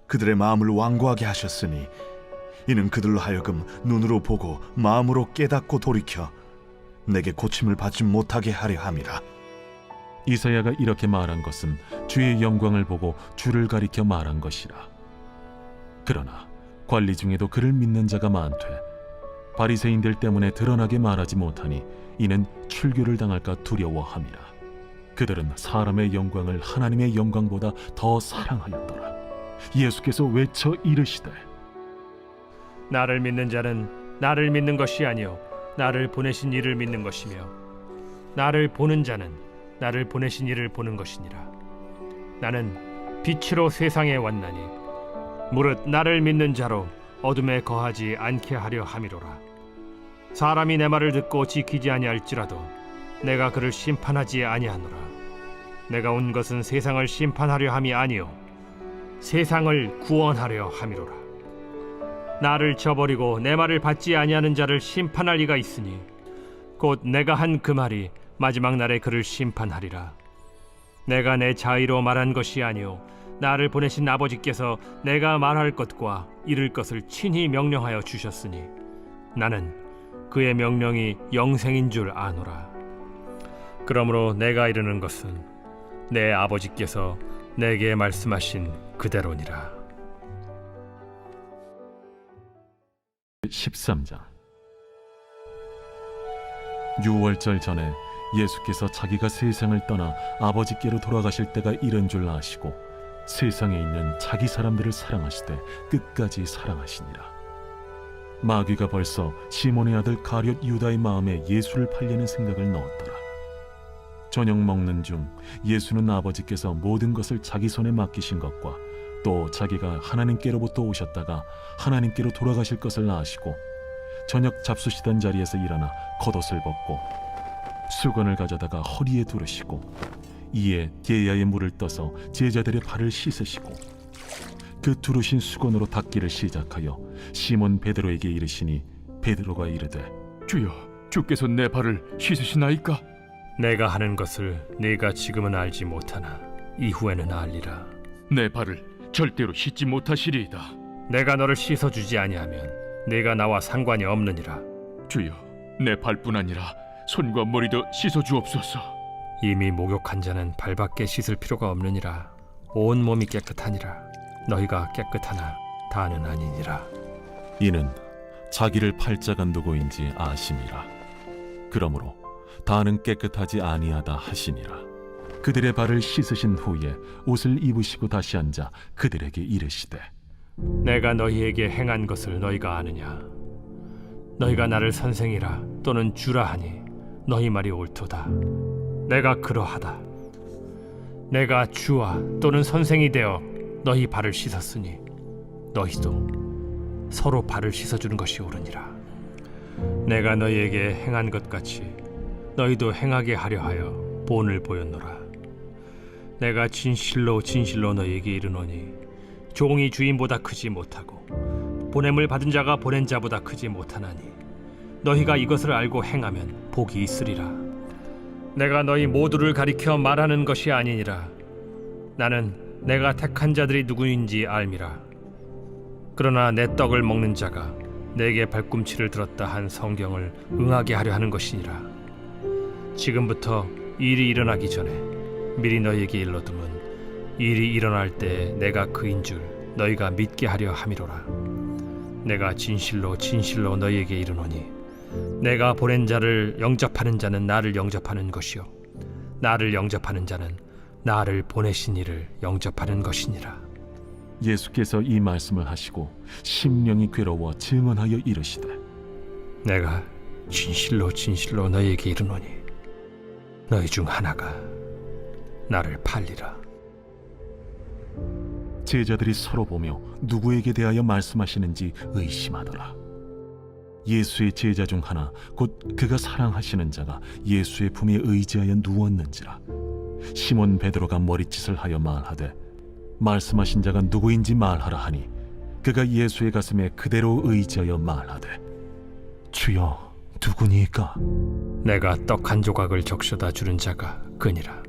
그들의 마음을 완고하게 하셨으니 이는 그들로 하여금 눈으로 보고 마음으로 깨닫고 돌이켜 내게 고침을 받지 못하게 하려 함이라. 이사야가 이렇게 말한 것은 주의 영광을 보고 주를 가리켜 말한 것이라. 그러나 관리 중에도 그를 믿는 자가 많되 바리새인들 때문에 드러나게 말하지 못하니 이는 출교를 당할까 두려워함이라. 그들은 사람의 영광을 하나님의 영광보다 더 사랑하였더라. 예수께서 외쳐 이르시되 나를 믿는 자는 나를 믿는 것이 아니요 나를 보내신 이를 믿는 것이며 나를 보는 자는 나를 보내신 이를 보는 것이니라. 나는 빛으로 세상에 왔나니 무릇 나를 믿는 자로 어둠에 거하지 않게 하려 함이로라. 사람이 내 말을 듣고 지키지 아니할지라도 내가 그를 심판하지 아니하노라. 내가 온 것은 세상을 심판하려 함이 아니요 세상을 구원하려 함이로라. 나를 저버리고 내 말을 받지 아니하는 자를 심판할 이가 있으니 곧 내가 한 그 말이 마지막 날에 그를 심판하리라. 내가 내 자의로 말한 것이 아니요 나를 보내신 아버지께서 내가 말할 것과 이룰 것을 친히 명령하여 주셨으니 나는 그의 명령이 영생인 줄 아노라. 그러므로 내가 이르는 것은 내 아버지께서 내게 말씀하신 그대로니라. 13장. 유월절 전에 예수께서 자기가 세상을 떠나 아버지께로 돌아가실 때가 이른 줄 아시고 세상에 있는 자기 사람들을 사랑하시되 끝까지 사랑하시니라. 마귀가 벌써 시몬의 아들 가룟 유다의 마음에 예수를 팔려는 생각을 넣었더라. 저녁 먹는 중 예수는 아버지께서 모든 것을 자기 손에 맡기신 것과 또 자기가 하나님께로부터 오셨다가 하나님께로 돌아가실 것을 아시고 저녁 잡수시던 자리에서 일어나 겉옷을 벗고 수건을 가져다가 허리에 두르시고 이에 게야의 물을 떠서 제자들의 발을 씻으시고 그 두르신 수건으로 닦기를 시작하여 시몬 베드로에게 이르시니 베드로가 이르되 주여, 주께서 내 발을 씻으시나이까? 내가 하는 것을 네가 지금은 알지 못하나 이후에는 알리라. 내 발을 절대로 씻지 못하시리이다. 내가 너를 씻어주지 아니하면 네가 나와 상관이 없느니라. 주여, 내 발뿐 아니라 손과 머리도 씻어주옵소서. 이미 목욕한 자는 발밖에 씻을 필요가 없느니라. 온 몸이 깨끗하니라. 너희가 깨끗하나 다는 아니니라. 이는 자기를 팔자가 누구인지 아심이라. 그러므로 다는 깨끗하지 아니하다 하시니라. 그들의 발을 씻으신 후에 옷을 입으시고 다시 앉아 그들에게 이르시되 내가 너희에게 행한 것을 너희가 아느냐? 너희가 나를 선생이라 또는 주라 하니 너희 말이 옳도다. 내가 그러하다. 내가 주와 또는 선생이 되어 너희 발을 씻었으니 너희도 서로 발을 씻어주는 것이 옳으니라. 내가 너희에게 행한 것 같이 너희도 행하게 하려 하여 본을 보였노라. 내가 진실로 진실로 너희에게 이르노니 종이 주인보다 크지 못하고 보냄을 받은 자가 보낸 자보다 크지 못하나니 너희가 이것을 알고 행하면 복이 있으리라. 내가 너희 모두를 가리켜 말하는 것이 아니니라. 나는 내가 택한 자들이 누구인지 알미라. 그러나 내 떡을 먹는 자가 내게 발꿈치를 들었다 한 성경을 응하게 하려 하는 것이니라. 지금부터 일이 일어나기 전에 미리 너희에게 일러두면 일이 일어날 때 내가 그인 줄 너희가 믿게 하려 함이로라. 내가 진실로 진실로 너희에게 이르노니 내가 보낸 자를 영접하는 자는 나를 영접하는 것이요 나를 영접하는 자는 나를 보내신 이를 영접하는 것이니라. 예수께서 이 말씀을 하시고 심령이 괴로워 증언하여 이르시되 내가 진실로 진실로 너희에게 이르노니 너희 중 하나가 나를 팔리라. 제자들이 서로 보며 누구에게 대하여 말씀하시는지 의심하더라. 예수의 제자 중 하나 곧 그가 사랑하시는 자가 예수의 품에 의지하여 누웠는지라. 시몬 베드로가 머리짓을 하여 말하되 말씀하신 자가 누구인지 말하라 하니 그가 예수의 가슴에 그대로 의지하여 말하되 주여 누구니까 내가 떡 한 조각을 적셔다 주는 자가 그니라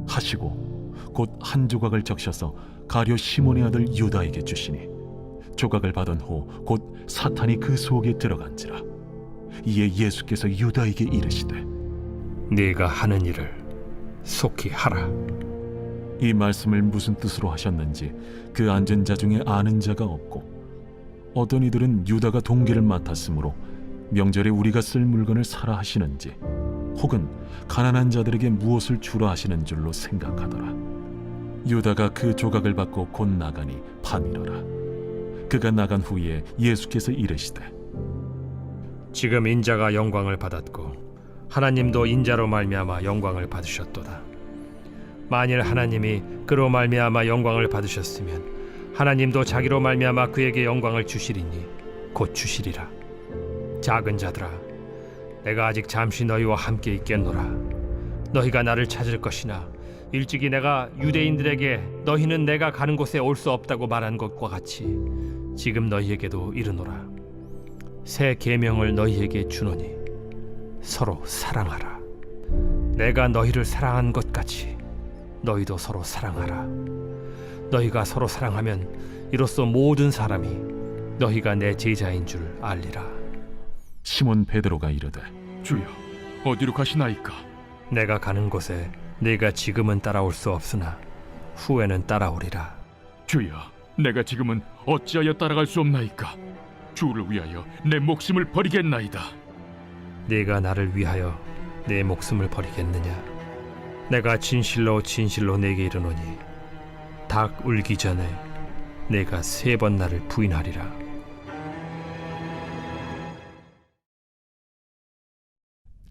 하시고 곧 한 조각을 적셔서 가룟 시몬의 아들 유다에게 주시니 조각을 받은 후 곧 사탄이 그 속에 들어간지라. 이에 예수께서 유다에게 이르시되 네가 하는 일을 속히 하라. 이 말씀을 무슨 뜻으로 하셨는지 그 앉은 자 중에 아는 자가 없고 어떤 이들은 유다가 동기를 맡았으므로 명절에 우리가 쓸 물건을 사라 하시는지 혹은 가난한 자들에게 무엇을 주라 하시는 줄로 생각하더라. 유다가 그 조각을 받고 곧 나가니 밤이러라. 그가 나간 후에 예수께서 이르시되 지금 인자가 영광을 받았고 하나님도 인자로 말미암아 영광을 받으셨도다. 만일 하나님이 그로 말미암아 영광을 받으셨으면 하나님도 자기로 말미암아 그에게 영광을 주시리니 곧 주시리라. 작은 자들아, 내가 아직 잠시 너희와 함께 있겠노라. 너희가 나를 찾을 것이나 일찍이 내가 유대인들에게 너희는 내가 가는 곳에 올 수 없다고 말한 것과 같이 지금 너희에게도 이르노라. 새 계명을 너희에게 주노니 서로 사랑하라. 내가 너희를 사랑한 것 같이 너희도 서로 사랑하라. 너희가 서로 사랑하면 이로써 모든 사람이 너희가 내 제자인 줄 알리라. 시몬 베드로가 이르되 주여, 어디로 가시나이까? 내가 가는 곳에 네가 지금은 따라올 수 없으나 후에는 따라오리라. 주여, 내가 지금은 어찌하여 따라갈 수 없나이까? 주를 위하여 내 목숨을 버리겠나이다. 네가 나를 위하여 내 목숨을 버리겠느냐? 내가 진실로 진실로 네게 이르노니 닭 울기 전에 네가 3번 나를 부인하리라.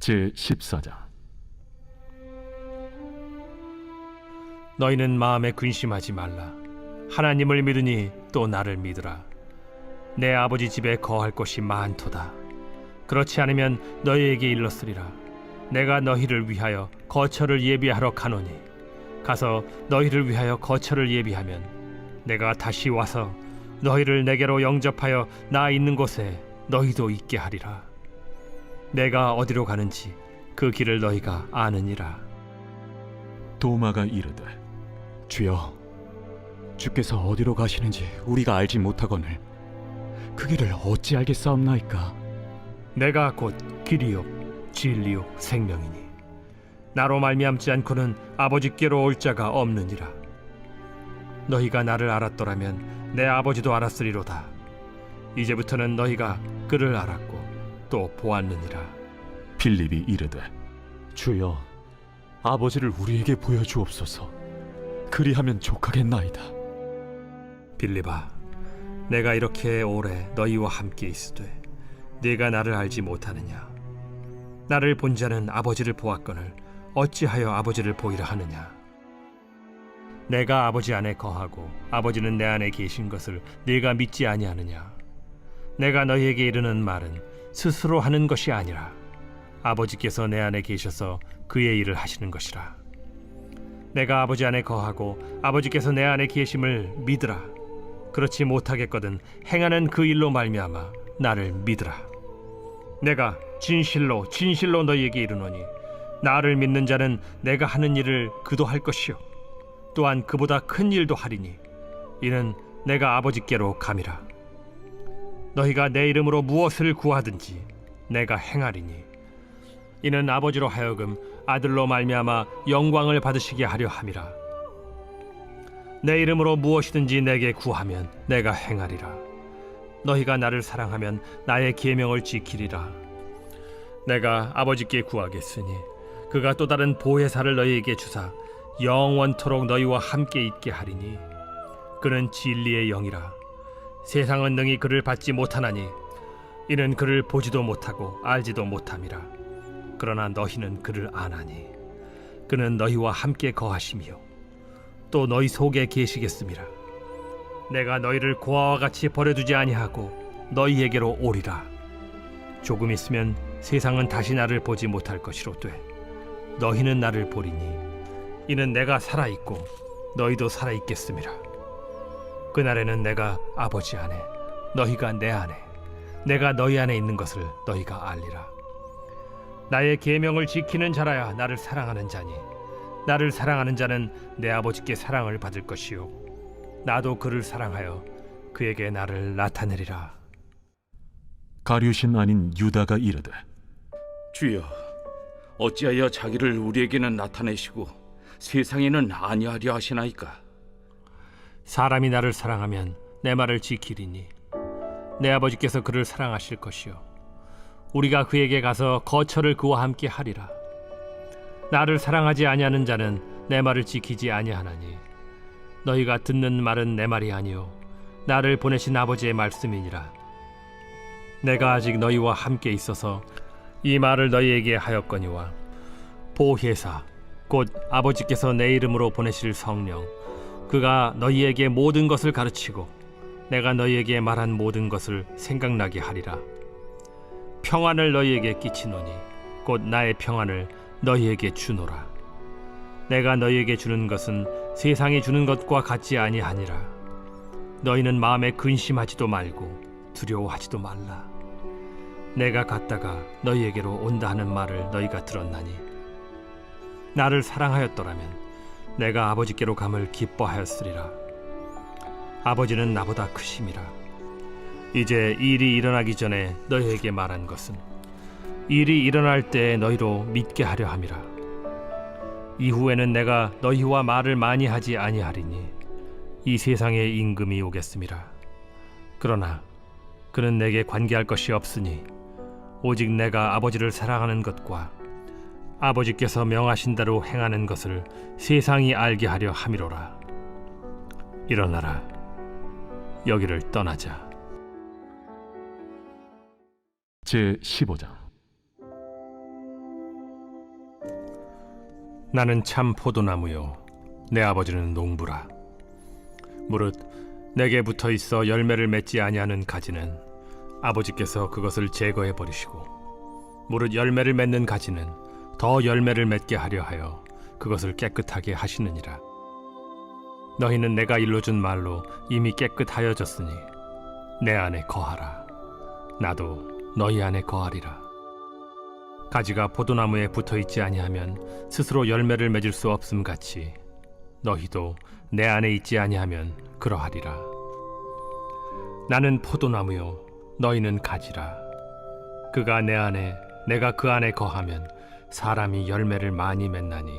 제14장. 너희는 마음에 근심하지 말라. 하나님을 믿으니 또 나를 믿으라. 내 아버지 집에 거할 곳이 많도다. 그렇지 않으면 너희에게 일렀으리라. 내가 너희를 위하여 거처를 예비하러 가노니 가서 너희를 위하여 거처를 예비하면 내가 다시 와서 너희를 내게로 영접하여 나 있는 곳에 너희도 있게 하리라. 내가 어디로 가는지 그 길을 너희가 아느니라. 도마가 이르되 주여, 주께서 어디로 가시는지 우리가 알지 못하거늘 그 길을 어찌 알겠사옵나이까? 내가 곧 길이요 진리요 생명이니 나로 말미암지 않고는 아버지께로 올 자가 없느니라. 너희가 나를 알았더라면 내 아버지도 알았으리로다. 이제부터는 너희가 그를 알았고 또 보았느니라. 빌립이 이르되 주여, 아버지를 우리에게 보여주옵소서. 그리하면 족하겠나이다. 빌립아, 내가 이렇게 오래 너희와 함께 있으되 네가 나를 알지 못하느냐? 나를 본 자는 아버지를 보았거늘 어찌하여 아버지를 보이라 하느냐? 내가 아버지 안에 거하고 아버지는 내 안에 계신 것을 네가 믿지 아니하느냐? 내가 너희에게 이르는 말은 스스로 하는 것이 아니라 아버지께서 내 안에 계셔서 그의 일을 하시는 것이라. 내가 아버지 안에 거하고 아버지께서 내 안에 계심을 믿으라. 그렇지 못하겠거든 행하는 그 일로 말미암아 나를 믿으라. 내가 진실로 진실로 너희에게 이르노니 나를 믿는 자는 내가 하는 일을 그도 할 것이요 또한 그보다 큰 일도 하리니 이는 내가 아버지께로 감이라. 너희가 내 이름으로 무엇을 구하든지 내가 행하리니 이는 아버지로 하여금 아들로 말미암아 영광을 받으시게 하려 함이라. 내 이름으로 무엇이든지 내게 구하면 내가 행하리라. 너희가 나를 사랑하면 나의 계명을 지키리라. 내가 아버지께 구하겠으니 그가 또 다른 보혜사를 너희에게 주사 영원토록 너희와 함께 있게 하리니 그는 진리의 영이라. 세상은 능히 그를 받지 못하나니 이는 그를 보지도 못하고 알지도 못함이라. 그러나 너희는 그를 아나니 그는 너희와 함께 거하시며 또 너희 속에 계시겠음이라. 내가 너희를 고아와 같이 버려두지 아니하고 너희에게로 오리라. 조금 있으면 세상은 다시 나를 보지 못할 것이로되 너희는 나를 보리니 이는 내가 살아있고 너희도 살아있겠음이라. 그날에는 내가 아버지 안에 너희가 내 안에 내가 너희 안에 있는 것을 너희가 알리라. 나의 계명을 지키는 자라야 나를 사랑하는 자니 나를 사랑하는 자는 내 아버지께 사랑을 받을 것이요 나도 그를 사랑하여 그에게 나를 나타내리라. 가룟신 아닌 유다가 이르되 주여, 어찌하여 자기를 우리에게는 나타내시고 세상에는 아니하려 하시나이까? 사람이 나를 사랑하면 내 말을 지키리니 내 아버지께서 그를 사랑하실 것이요 우리가 그에게 가서 거처를 그와 함께 하리라. 나를 사랑하지 아니하는 자는 내 말을 지키지 아니하나니 너희가 듣는 말은 내 말이 아니요 나를 보내신 아버지의 말씀이니라. 내가 아직 너희와 함께 있어서 이 말을 너희에게 하였거니와 보혜사 곧 아버지께서 내 이름으로 보내실 성령 그가 너희에게 모든 것을 가르치고 내가 너희에게 말한 모든 것을 생각나게 하리라. 평안을 너희에게 끼치노니 곧 나의 평안을 너희에게 주노라. 내가 너희에게 주는 것은 세상이 주는 것과 같지 아니하니라. 너희는 마음에 근심하지도 말고 두려워하지도 말라. 내가 갔다가 너희에게로 온다 하는 말을 너희가 들었나니 나를 사랑하였더라면 내가 아버지께로 감을 기뻐하였으리라. 아버지는 나보다 크심이라. 이제 일이 일어나기 전에 너희에게 말한 것은 일이 일어날 때 너희로 믿게 하려 함이라. 이후에는 내가 너희와 말을 많이 하지 아니하리니 이 세상에 임금이 오겠음이라. 그러나 그는 내게 관계할 것이 없으니 오직 내가 아버지를 사랑하는 것과 아버지께서 명하신 대로 행하는 것을 세상이 알게 하려 함이로라. 일어나라, 여기를 떠나자. 제15장. 나는 참 포도나무요 내 아버지는 농부라. 무릇 내게 붙어 있어 열매를 맺지 아니하는 가지는 아버지께서 그것을 제거해 버리시고 무릇 열매를 맺는 가지는 더 열매를 맺게 하려 하여 그것을 깨끗하게 하시느니라. 너희는 내가 일러준 말로 이미 깨끗하여졌으니 내 안에 거하라. 나도 너희 안에 거하리라. 가지가 포도나무에 붙어있지 아니하면 스스로 열매를 맺을 수 없음 같이 너희도 내 안에 있지 아니하면 그러하리라. 나는 포도나무요 너희는 가지라. 그가 내 안에 내가 그 안에 거하면 사람이 열매를 많이 맺나니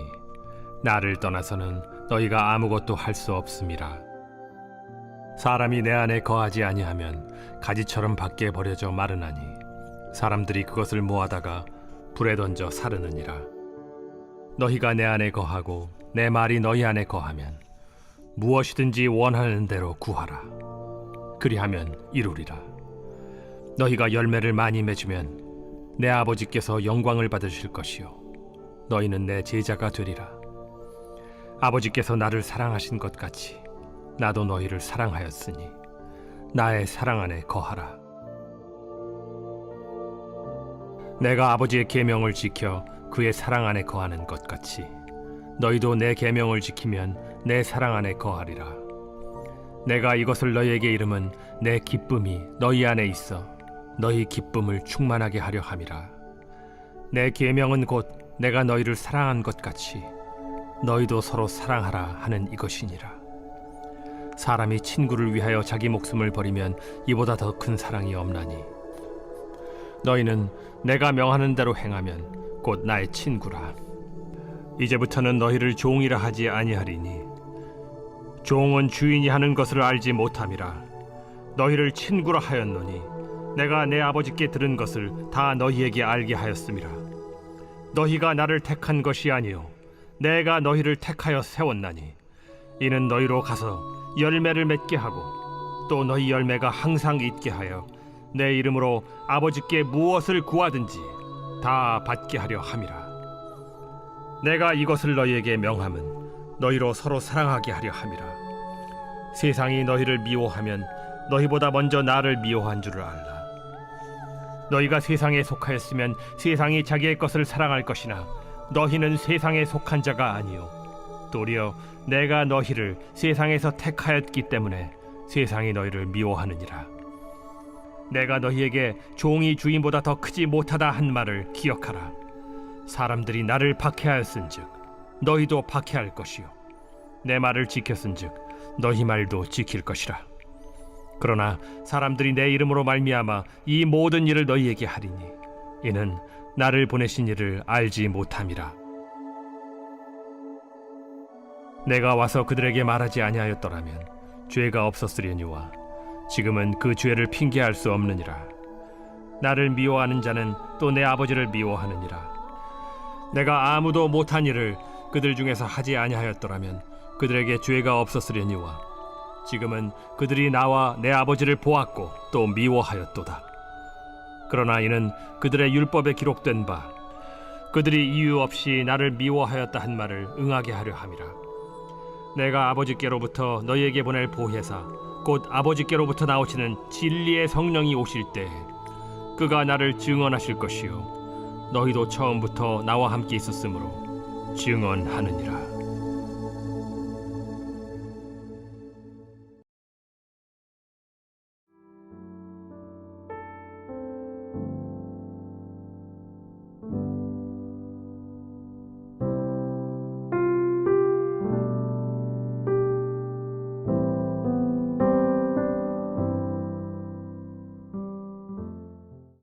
나를 떠나서는 너희가 아무것도 할 수 없음이라. 사람이 내 안에 거하지 아니하면 가지처럼 밖에 버려져 마르나니 사람들이 그것을 모아다가 불에 던져 사르느니라. 너희가 내 안에 거하고 내 말이 너희 안에 거하면 무엇이든지 원하는 대로 구하라. 그리하면 이루리라. 너희가 열매를 많이 맺으면 내 아버지께서 영광을 받으실 것이요 너희는 내 제자가 되리라. 아버지께서 나를 사랑하신 것 같이 나도 너희를 사랑하였으니 나의 사랑 안에 거하라. 내가 아버지의 계명을 지켜 그의 사랑 안에 거하는 것 같이 너희도 내 계명을 지키면 내 사랑 안에 거하리라. 내가 이것을 너희에게 이름은 내 기쁨이 너희 안에 있어 너희 기쁨을 충만하게 하려 함이라. 내 계명은 곧 내가 너희를 사랑한 것 같이 너희도 서로 사랑하라 하는 이것이니라. 사람이 친구를 위하여 자기 목숨을 버리면 이보다 더 큰 사랑이 없나니 너희는 내가 명하는 대로 행하면 곧 나의 친구라. 이제부터는 너희를 종이라 하지 아니하리니 종은 주인이 하는 것을 알지 못함이라. 너희를 친구라 하였노니 내가 내 아버지께 들은 것을 다 너희에게 알게 하였음이라. 너희가 나를 택한 것이 아니요 내가 너희를 택하여 세웠나니 이는 너희로 가서 열매를 맺게 하고 또 너희 열매가 항상 있게 하여 내 이름으로 아버지께 무엇을 구하든지 다 받게 하려 함이라. 내가 이것을 너희에게 명함은 너희로 서로 사랑하게 하려 함이라. 세상이 너희를 미워하면 너희보다 먼저 나를 미워한 줄을 알라. 너희가 세상에 속하였으면 세상이 자기의 것을 사랑할 것이나 너희는 세상에 속한 자가 아니요 도리어 내가 너희를 세상에서 택하였기 때문에 세상이 너희를 미워하느니라. 내가 너희에게 종이 주인보다 더 크지 못하다 한 말을 기억하라. 사람들이 나를 박해하였은즉 너희도 박해할 것이요 내 말을 지켰은즉 너희 말도 지킬 것이라. 그러나 사람들이 내 이름으로 말미암아 이 모든 일을 너희에게 하리니 이는 나를 보내신 이를 알지 못함이라. 내가 와서 그들에게 말하지 아니하였더라면 죄가 없었으려니와 지금은 그 죄를 핑계할 수 없느니라. 나를 미워하는 자는 또 내 아버지를 미워하느니라. 내가 아무도 못한 일을 그들 중에서 하지 아니하였더라면 그들에게 죄가 없었으려니와 지금은 그들이 나와 내 아버지를 보았고 또 미워하였도다. 그러나 이는 그들의 율법에 기록된 바 그들이 이유 없이 나를 미워하였다 한 말을 응하게 하려 함이라. 내가 아버지께로부터 너희에게 보낼 보혜사 곧 아버지께로부터 나오시는 진리의 성령이 오실 때 그가 나를 증언하실 것이요 너희도 처음부터 나와 함께 있었으므로 증언하느니라.